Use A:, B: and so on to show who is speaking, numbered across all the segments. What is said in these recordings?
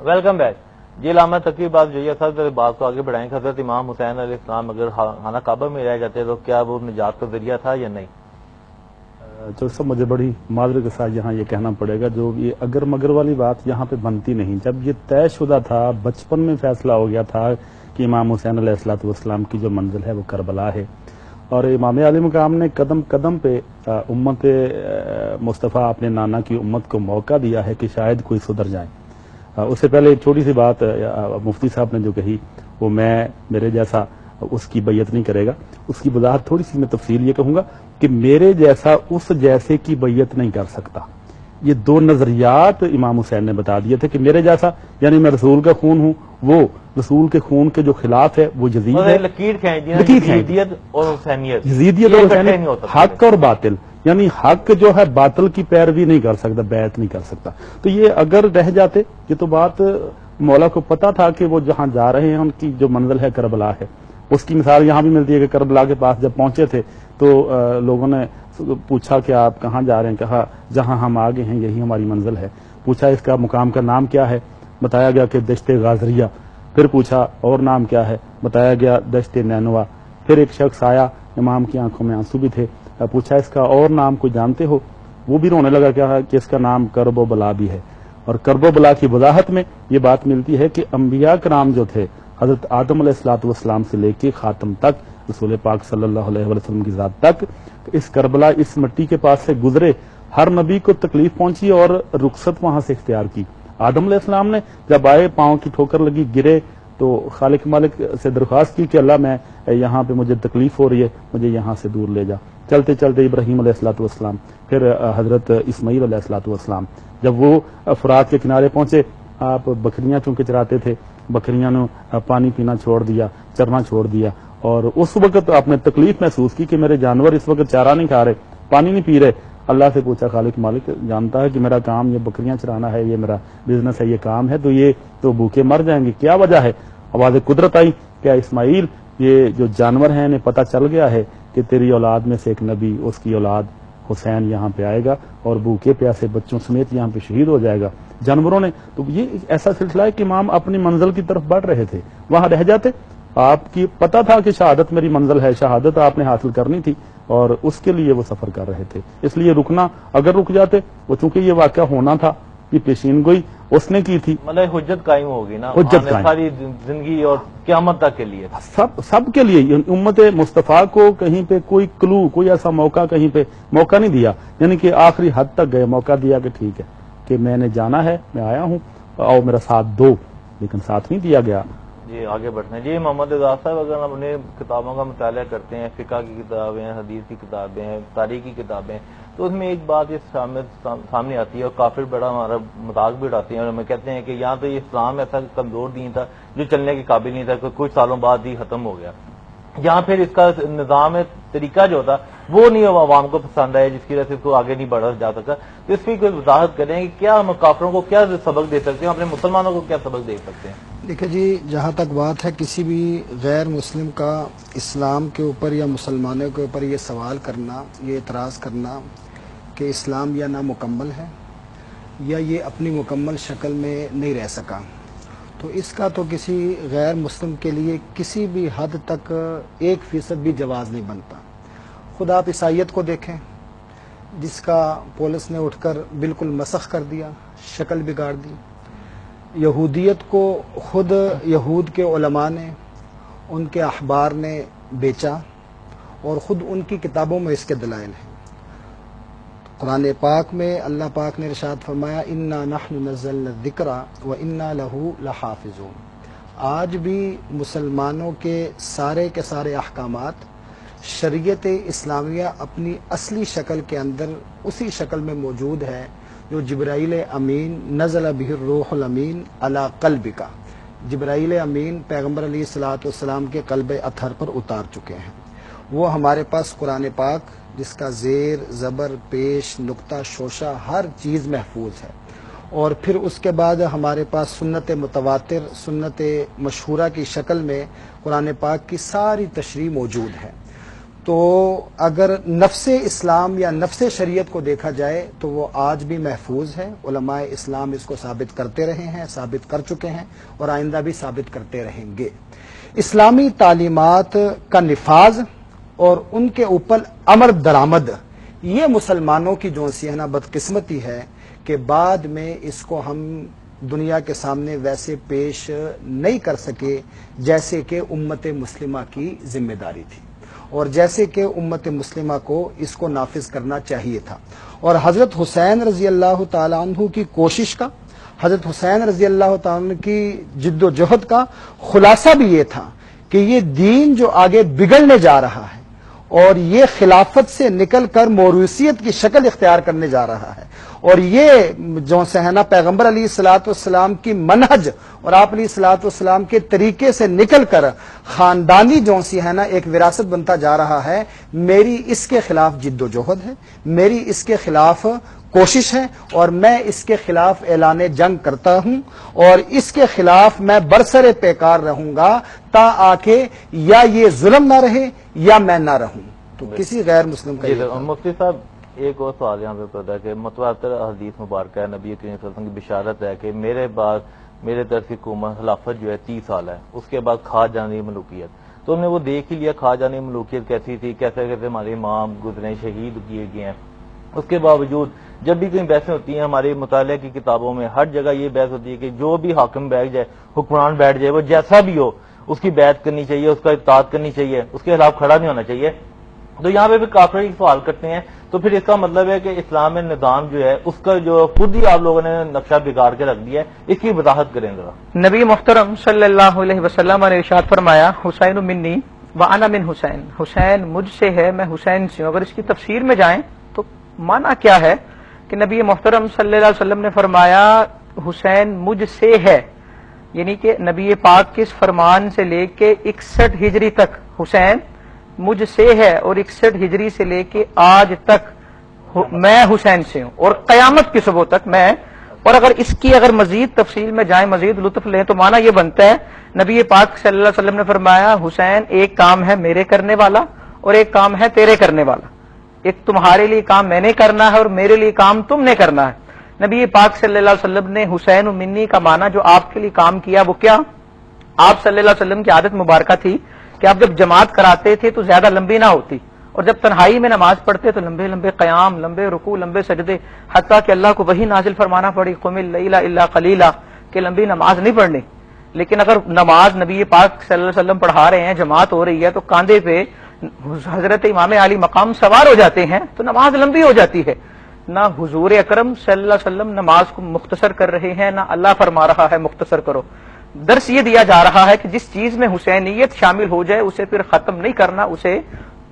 A: Welcome back. جی علامہ تقی بات جو ہے سر بات کو آگے بڑھائیں. حضرت امام حسین علیہ السلام اگر خانہ کعبہ میں رہ جاتے تو کیا وہ نجات کا ذریعہ تھا یا نہیں؟
B: سب مجھے بڑی معذرت کے ساتھ یہاں یہ کہنا پڑے گا، جو یہ اگر مگر والی بات یہاں پہ بنتی نہیں. جب یہ طے شدہ تھا، بچپن میں فیصلہ ہو گیا تھا کہ امام حسین علیہ السلام کی جو منزل ہے وہ کربلا ہے، اور امام علی مقام نے قدم قدم پہ امت مصطفیٰ اپنے نانا کی امت کو موقع دیا ہے کہ شاید کوئی سدھر جائے. اس سے پہلے ایک چھوٹی سی بات مفتی صاحب نے جو کہی وہ میرے جیسا اس کی بیعت نہیں کرے گا. اس کی وضاحت تھوڑی سی میں تفصیل یہ کہوں گا کہ میرے جیسا اس جیسے کی بیعت نہیں کر سکتا. یہ دو نظریات امام حسین نے بتا دیے تھے کہ میرے جیسا یعنی میں رسول کا خون ہوں، وہ رسول کے خون کے جو خلاف ہے وہ یزید ہے.
A: یزیدیت اور حسینیت،
B: یزیدیت اور حسینیت، حق اور باطل، یعنی حق جو ہے باطل کی پیروی نہیں کر سکتا، بیعت نہیں کر سکتا. تو یہ اگر رہ جاتے، یہ تو بات مولا کو پتا تھا کہ وہ جہاں جا رہے ہیں ان کی جو منزل ہے کربلا ہے. اس کی مثال یہاں بھی ملتی ہے کہ کربلا کے پاس جب پہنچے تھے تو لوگوں نے پوچھا کہ آپ کہاں جا رہے ہیں؟ کہا جہاں ہم آگے ہیں یہی ہماری منزل ہے. پوچھا اس کا مقام کا نام کیا ہے؟ بتایا گیا کہ دشت غازریہ. پھر پوچھا اور نام کیا ہے؟ بتایا گیا دشت نینوا. پھر ایک شخص آیا، امام کی آنکھوں میں آنسو بھی تھے، پوچھا اس کا اور نام کو جانتے ہو؟ وہ بھی رونے لگا کہ اس کا نام کرب و بلا بھی ہے. اور کرب و بلا کی وضاحت میں یہ بات ملتی ہے کہ انبیاء کرام جو تھے حضرت آدم علیہ السلام سے لے کے خاتم تک، رسول پاک صلی اللہ علیہ وسلم کی ذات تک، اس کربلا اس مٹی کے پاس سے گزرے. ہر نبی کو تکلیف پہنچی اور رخصت وہاں سے اختیار کی. آدم علیہ السلام نے جب آئے، پاؤں کی ٹھوکر لگی، گرے، تو خالق مالک سے درخواست کی کہ اللہ میں یہاں پہ مجھے تکلیف ہو رہی ہے، مجھے یہاں سے دور لے جا. چلتے چلتے ابراہیم علیہ السلام، پھر حضرت اسماعیل علیہ السلام. جب وہ فرات کے کنارے پہنچے، آپ بکریاں چونکہ چراتے تھے، بکریاں نے پانی پینا چھوڑ دیا، چرنا چھوڑ دیا، اور اس وقت آپ نے تکلیف محسوس کی کہ میرے جانور اس وقت چارہ نہیں کھا رہے، پانی نہیں پی رہے. اللہ سے پوچھا، خالق مالک جانتا ہے کہ میرا کام یہ بکریاں چرانا ہے، یہ میرا بزنس ہے، یہ کام ہے، تو یہ تو بھوکے مر جائیں گے، کیا وجہ ہے؟ آواز قدرت آئی، کیا اسماعیل یہ جو جانور ہیں انہیں پتہ چل گیا ہے کہ تیری اولاد میں سے ایک نبی، اس کی اولاد حسین یہاں پہ آئے گا اور بھوکے پیاسے بچوں سمیت یہاں پہ شہید ہو جائے گا. جانوروں نے تو یہ ایسا سلسلہ ہے کہ امام اپنی منزل کی طرف بڑھ رہے تھے. وہاں رہ جاتے، آپ کی پتہ تھا کہ شہادت میری منزل ہے، شہادت آپ نے حاصل کرنی تھی، اور اس کے لیے وہ سفر کر رہے تھے. اس لیے رکنا، اگر رک جاتے، وہ چونکہ یہ واقعہ ہونا تھا، یہ پیشین گوئی اس نے کی تھی،
A: مطلب حجت قائم ہوگی نا،
B: حجت قائم
A: ساری زندگی اور قیامت تک کے لیے،
B: سب کے لیے. امت مصطفیٰ کو کہیں پہ کوئی کلو، کوئی ایسا موقع کہیں پہ موقع نہیں دیا، یعنی کہ آخری حد تک گئے، موقع دیا کہ ٹھیک ہے کہ میں نے جانا ہے، میں آیا ہوں، آؤ میرا ساتھ دو، لیکن ساتھ نہیں دیا گیا.
A: جی آگے بڑھتے ہیں. جی محمد اعجاز صاحب، اگر ہم اپنے کتابوں کا مطالعہ کرتے ہیں، فقہ کی کتابیں ہیں، حدیث کی کتابیں ہیں، تاریخ کی کتابیں، تو اس میں ایک بات یہ سامنے آتی ہے اور کافر بڑا ہمارا مذاق بھی اڑاتے ہیں، اور ہمیں کہتے ہیں کہ یہاں تو یہ اسلام ایسا کمزور دین تھا جو چلنے کے قابل نہیں تھا، کہ کچھ سالوں بعد ہی ختم ہو گیا. یہاں پھر اس کا نظام طریقہ جو تھا وہ نہیں عوام کو پسند آیا، جس کی وجہ سے اس کو آگے نہیں بڑھا جا سکا. تو اس کی کوئی وضاحت کریں کہ کیا ہم کافروں کو کیا سبق دے سکتے ہیں، اپنے مسلمانوں کو کیا سبق دے سکتے ہیں؟
C: دیکھیں جی، جہاں تک بات ہے کسی بھی غیر مسلم کا اسلام کے اوپر یا مسلمانوں کے اوپر یہ سوال کرنا، یہ اعتراض کرنا کہ اسلام یا نامکمل ہے یا یہ اپنی مکمل شکل میں نہیں رہ سکا، تو اس کا تو کسی غیر مسلم کے لیے کسی بھی حد تک 1% بھی جواز نہیں بنتا. خود آپ عیسائیت کو دیکھیں، جس کا پولس نے اٹھ کر بالکل مسخ کر دیا، شکل بگاڑ دی. یہودیت کو خود یہود کے علماء نے، ان کے احبار نے بیچا، اور خود ان کی کتابوں میں اس کے دلائل ہیں. قرآن پاک میں اللہ پاک نے ارشاد فرمایا، انا نحن نزلنا الذکر وانا لہ لحافظون. آج بھی مسلمانوں کے سارے احکامات شریعت اسلامیہ اپنی اصلی شکل کے اندر اسی شکل میں موجود ہے جو جبرائیل امین نزل بہ الروح الامین علی قلبک، جبرائیل امین پیغمبر علیہ الصلوۃ والسلام کے قلب اطہر پر اتار چکے ہیں. وہ ہمارے پاس قرآن پاک، جس کا زیر زبر پیش نقطہ شوشہ ہر چیز محفوظ ہے، اور پھر اس کے بعد ہمارے پاس سنت متواتر، سنت مشہورہ کی شکل میں قرآن پاک کی ساری تشریح موجود ہے. تو اگر نفس اسلام یا نفس شریعت کو دیکھا جائے تو وہ آج بھی محفوظ ہے. علماء اسلام اس کو ثابت کرتے رہے ہیں، ثابت کر چکے ہیں اور آئندہ بھی ثابت کرتے رہیں گے. اسلامی تعلیمات کا نفاذ اور ان کے اوپر امر درآمد، یہ مسلمانوں کی جو سی ہے نا بدقسمتی ہے کہ بعد میں اس کو ہم دنیا کے سامنے ویسے پیش نہیں کر سکے جیسے کہ امت مسلمہ کی ذمہ داری تھی اور جیسے کہ امت مسلمہ کو اس کو نافذ کرنا چاہیے تھا. اور حضرت حسین رضی اللہ تعالیٰ عنہ کی کوشش کا، حضرت حسین رضی اللہ تعالیٰ عنہ کی جد و جہد کا خلاصہ بھی یہ تھا کہ یہ دین جو آگے بگڑنے جا رہا ہے اور یہ خلافت سے نکل کر موروثیت کی شکل اختیار کرنے جا رہا ہے، اور یہ جو ہے نا پیغمبر علیہ الصلوۃ والسلام کی منہج اور آپ علیہ الصلوۃ والسلام کے طریقے سے نکل کر خاندانی جو سی ہے نا ایک وراثت بنتا جا رہا ہے. میری اس کے خلاف جد و جہد ہے، میری اس کے خلاف کوشش ہے اور میں اس کے خلاف اعلان جنگ کرتا ہوں اور اس کے خلاف میں برسر پیکار رہوں گا تا آ کے یا یہ ظلم نہ رہے یا میں نہ رہوں. تو کسی غیر مسلم کا
A: مفتی صاحب ایک اور سوال یہاں پہ پیدا کہ متواتر حدیث مبارکہ ہے، نبی کریم صلی اللہ علیہ وسلم کی بشارت ہے کہ میرے بعد میرے طرف کی حکومت خلافت جو ہے 30 سال ہے، اس کے بعد کھا جانی ملوکیت. تو ہم نے وہ دیکھ ہی لیا کھا جانی ملوکیت کیسی تھی، کیسے کیسے ہمارے امام گزرے شہید کیے گئے ہیں. اس کے باوجود جب بھی کوئی بحثیں ہوتی ہیں ہمارے مطالعہ کی کتابوں میں ہر جگہ یہ بحث ہوتی ہے کہ جو بھی حاکم بیٹھ جائے، حکمران بیٹھ جائے، وہ جیسا بھی ہو اس کی بیعت کرنی چاہیے، اس کا اطاعت کرنی چاہیے، اس کے خلاف کھڑا نہیں ہونا چاہیے. تو یہاں پہ بھی کافر ایک سوال کرتے ہیں تو پھر اس کا مطلب ہے کہ اسلام میں نظام جو ہے اس کا جو خود ہی آپ لوگوں نے نقشہ بگاڑ کے رکھ دیا ہے، اس کی وضاحت کریں ذرا.
D: نبی محترم صلی اللہ علیہ وسلم نے ارشاد فرمایا حسین منی وانا من حسین، حسین مجھ سے ہے میں حسین سے ہوں. اگر اس کی تفسیر میں جائیں تو معنی کیا ہے کہ نبی محترم صلی اللہ علیہ وسلم نے فرمایا حسین مجھ سے ہے، یعنی کہ نبی پاک کے اس فرمان سے لے کے 61 ہجری تک حسین مجھ سے ہے اور 61 ہجری سے لے کے آج تک میں حسین سے ہوں اور قیامت کی صبح تک میں. اور اگر اس کی اگر مزید تفصیل میں جائیں، مزید لطف لیں تو معنی یہ بنتا ہے نبی پاک صلی اللہ علیہ وسلم نے فرمایا حسین ایک کام ہے میرے کرنے والا اور ایک کام ہے تیرے کرنے والا. ایک تمہارے لیے کام میں نے کرنا ہے اور میرے لیے کام تم نے کرنا ہے. نبی پاک صلی اللہ علیہ وسلم نے حسین منی کا معنی جو آپ کے لیے کام کیا وہ کیا؟ آپ صلی اللہ علیہ وسلم کی عادت مبارکہ تھی کہ آپ جب جماعت کراتے تھے تو زیادہ لمبی نہ ہوتی اور جب تنہائی میں نماز پڑھتے تو لمبے لمبے قیام، لمبے رکوع، لمبے سجدے، حتیٰ کہ اللہ کو وہی نازل فرمانا پڑی قم اللیل الا قلیلا کہ لمبی نماز نہیں پڑھنی. لیکن اگر نماز نبی پاک صلی اللہ علیہ وسلم پڑھا رہے ہیں، جماعت ہو رہی ہے تو کاندھے پہ حضرت امام علی مقام سوار ہو جاتے ہیں تو نماز لمبی ہو جاتی ہے. نہ حضور اکرم صلی اللہ علیہ وسلم نماز کو مختصر کر رہے ہیں، نہ اللہ فرما رہا ہے مختصر کرو. درس یہ دیا جا رہا ہے کہ جس چیز میں حسینیت شامل ہو جائے اسے پھر ختم نہیں کرنا، اسے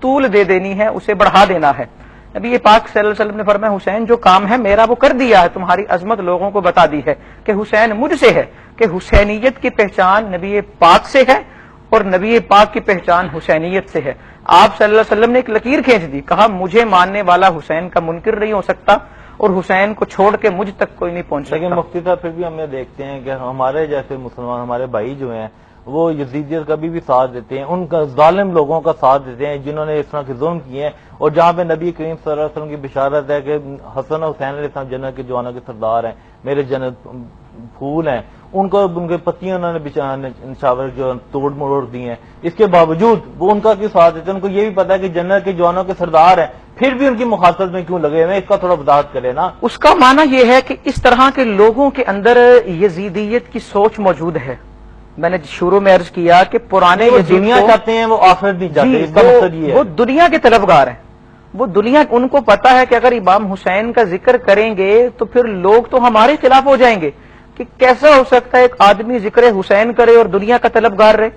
D: طول دے دینی ہے، اسے بڑھا دینا ہے. نبی یہ پاک صلی اللہ علیہ وسلم نے فرمایا حسین جو کام ہے میرا وہ کر دیا ہے، تمہاری عظمت لوگوں کو بتا دی ہے کہ حسین مجھ سے ہے، کہ حسینیت کی پہچان نبی پاک سے ہے اور نبی پاک کی پہچان حسینیت سے ہے. آپ صلی اللہ علیہ وسلم نے ایک لکیر کھینچ دی، کہا مجھے ماننے والا حسین کا منکر نہیں ہو سکتا اور حسین کو چھوڑ کے مجھ تک کوئی نہیں پہنچ سکتا.
A: لیکن مفتی صاحب پھر بھی ہم یہ دیکھتے ہیں کہ ہمارے جیسے مسلمان ہمارے بھائی جو ہیں وہ یزیدیت کا بھی ساتھ دیتے ہیں، ان کا ظالم لوگوں کا ساتھ دیتے ہیں جنہوں نے اس طرح کے ظلم کیے ہیں. اور جہاں پہ نبی کریم صلی اللہ علیہ وسلم کی بشارت ہے کہ حسن حسین علیہ السلام جنت کے جوانوں کے سردار ہیں، میرے جنت پھول ہیں، ان کو ان کے پتیاں انہوں نے نشاور جو توڑ مروڑ دی ہیں، اس کے باوجود وہ ان کا کیوں ساتھ دیتے ہیں؟ ان کو یہ بھی پتا ہے کہ جنت کے جوانوں کے سردار ہیں، پھر بھی ان کی مخاطبت میں کیوں لگے ہوئے؟ اس کا تھوڑا وضاحت کرے نا.
D: اس کا معنی یہ ہے کہ اس طرح کے لوگوں کے اندر یزیدیت کی سوچ موجود ہے. میں نے شروع میں عرض کیا کہ پرانے
A: دنیا چاہتے ہیں، وہ آخرت نہیں چاہتے. اس کا مقصد یہ ہے
D: وہ دنیا کے طلبگار ہیں. وہ دنیا ان کو پتا ہے کہ اگر امام حسین کا ذکر کریں گے تو پھر لوگ تو ہمارے خلاف ہو جائیں گے کہ کیسا ہو سکتا ہے ایک آدمی ذکر حسین کرے اور دنیا کا طلبگار رہے.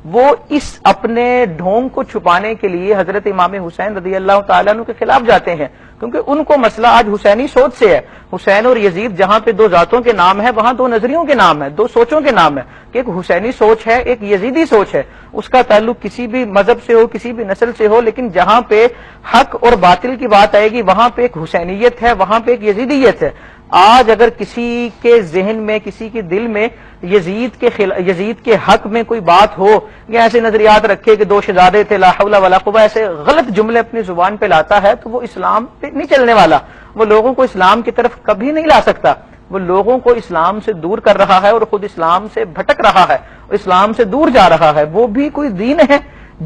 D: وہ اس اپنے ڈھونگ کو چھپانے کے لیے حضرت امام حسین رضی اللہ تعالیٰ عنہ کے خلاف جاتے ہیں کیونکہ ان کو مسئلہ آج حسینی سوچ سے ہے. حسین اور یزید جہاں پہ دو ذاتوں کے نام ہے وہاں دو نظریوں کے نام ہے، دو سوچوں کے نام ہے کہ ایک حسینی سوچ ہے، ایک یزیدی سوچ ہے. اس کا تعلق کسی بھی مذہب سے ہو، کسی بھی نسل سے ہو، لیکن جہاں پہ حق اور باطل کی بات آئے گی وہاں پہ ایک حسینیت ہے، وہاں پہ ایک یزیدیت ہے. آج اگر کسی کے ذہن میں، کسی کے دل میں یزید کے حق میں کوئی بات ہو یا ایسے نظریات رکھے کہ 2 شہزادے تھے، لا حول ولا قوة، ایسے غلط جملے اپنی زبان پہ لاتا ہے تو وہ اسلام پہ نہیں چلنے والا، وہ لوگوں کو اسلام کی طرف کبھی نہیں لا سکتا، وہ لوگوں کو اسلام سے دور کر رہا ہے اور خود اسلام سے بھٹک رہا ہے، اسلام سے دور جا رہا ہے۔ وہ بھی کوئی دین ہے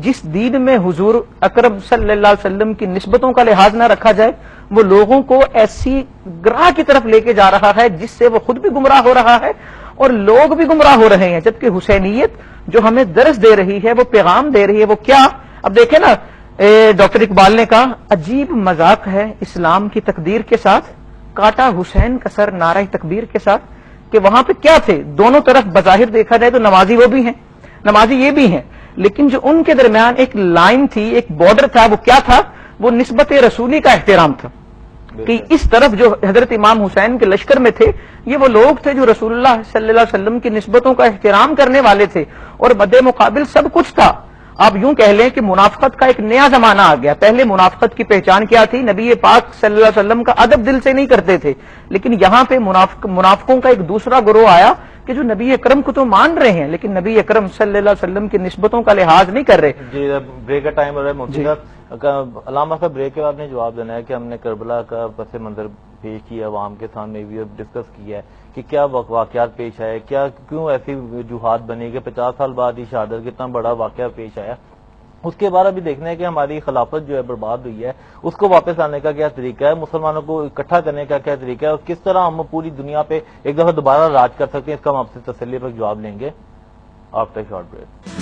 D: جس دین میں حضور اکرم صلی اللہ علیہ وسلم کی نسبتوں کا لحاظ نہ رکھا جائے، وہ لوگوں کو ایسی گراہ کی طرف لے کے جا رہا ہے جس سے وہ خود بھی گمراہ ہو رہا ہے اور لوگ بھی گمراہ ہو رہے ہیں۔ جبکہ حسینیت جو ہمیں درس دے رہی ہے، وہ پیغام دے رہی ہے، وہ کیا؟ اب دیکھیں نا، ڈاکٹر اقبال نے کہا عجیب مذاق ہے اسلام کی تقدیر کے ساتھ، کاٹا حسین کا سر نعرہ تکبیر کے ساتھ، کہ وہاں پہ کیا تھے؟ دونوں طرف بظاہر دیکھا جائے تو نمازی وہ بھی ہیں، نمازی یہ بھی ہیں، لیکن جو ان کے درمیان ایک لائن تھی، ایک بارڈر تھا، وہ کیا تھا؟ وہ نسبت رسولی کا احترام تھا کہ اس طرف جو حضرت امام حسین کے لشکر میں تھے، یہ وہ لوگ تھے جو رسول اللہ صلی اللہ علیہ وسلم کی نسبتوں کا احترام کرنے والے تھے، اور مد مقابل سب کچھ تھا۔ آپ یوں کہہ لیں کہ منافقت کا ایک نیا زمانہ آ گیا۔ پہلے منافقت کی پہچان کیا تھی؟ نبی پاک صلی اللہ علیہ وسلم کا ادب دل سے نہیں کرتے تھے، لیکن یہاں پہ منافقوں کا ایک دوسرا گروہ آیا کہ جو نبی اکرم کو تو مان رہے ہیں لیکن نبی اکرم صلی اللہ علیہ وسلم کی نسبتوں کا لحاظ نہیں کر رہے۔
A: جی بریک کا ٹائم ہو رہا ہے مفتی صاحب، علامہ صاحب بریک کے بعد نے جواب دینا ہے کہ ہم نے کربلا کا پس منظر پیش کیا، عوام کے سامنے بھی ڈسکس کیا ہے کہ کیا واقعات پیش آئے، کیوں ایسی وجوہات بنی کہ 50 سال بعد ہی شہادت کتنا بڑا واقعہ پیش آیا۔ اس کے بعد ابھی دیکھنا ہے کہ ہماری خلافت جو ہے برباد ہوئی ہے، اس کو واپس آنے کا کیا طریقہ ہے، مسلمانوں کو اکٹھا کرنے کا کیا طریقہ ہے، اور کس طرح ہم پوری دنیا پہ ایک دفعہ دوبارہ راج کر سکتے ہیں، اس کا ہم آپ سے تسلی پر جواب لیں گے آفٹر شارٹ بریک۔